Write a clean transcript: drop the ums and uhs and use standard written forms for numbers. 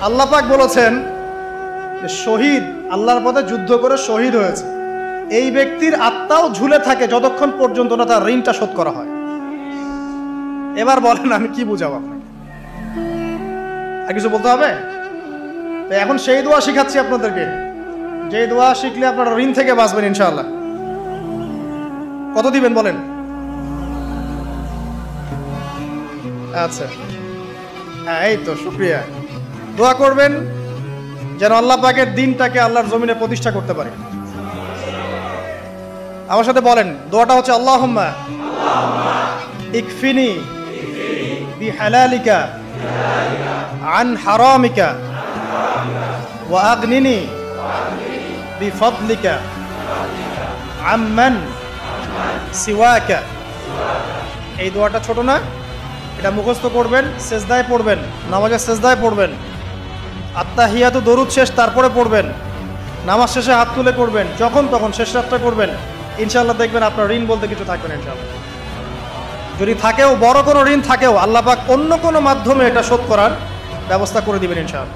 আল্লাহ পাক বলেছেন যে শহীদ আল্লাহর পথে যুদ্ধ করে শহীদ হয়েছে, এই ব্যক্তির আত্মাও ঝুলে থাকে যতক্ষণ পর্যন্ত না তার ঋণটা শোধ করা হয়। এবার বলেন আমি কি বুঝাবো আপনাকে? আর কিছু বলতে হবে? তো এখন সেই দোয়া শিখাচ্ছি আপনাদেরকে, যে দোয়া শিখলে আপনারা ঋণ থেকে বাঁচবেন ইনশাআল্লাহ। কত দিবেন বলেন? আচ্ছা, হ্যাঁ, এই তো শুকরিয়া। দোয়া করবেন যেন আল্লাহ পাকের দিনটাকে আল্লাহর জমিনে প্রতিষ্ঠা করতে পারে। আমার সাথে বলেন, দোয়াটা হচ্ছে আল্লাহুম্মা ইকফিনি বিহালালিকা আন হারামিকা ওয়া আগনিনি বিফদলিকা আম্মান সিওয়াকা। এই দোয়াটা ছোট না, এটা মুখস্থ করবেন, সেজদায় পড়বেন, নামাজের সেজদায় পড়বেন, আত্তাহিয়াতু দরুদ শেষ তারপরে পড়বেন, নামাজ শেষে হাত তুলে করবেন, যখন তখন শেষ রাতটা করবেন। ইনশাআল্লাহ দেখবেন আপনার ঋণ বলতে কিছু থাকবে না ইনশাআল্লাহ। যদি থাকেও, বড় কোনো ঋণ থাকেও, আল্লাহ পাক অন্য কোনো মাধ্যমে এটা শোধ করার ব্যবস্থা করে দিবেন ইনশাআল্লাহ।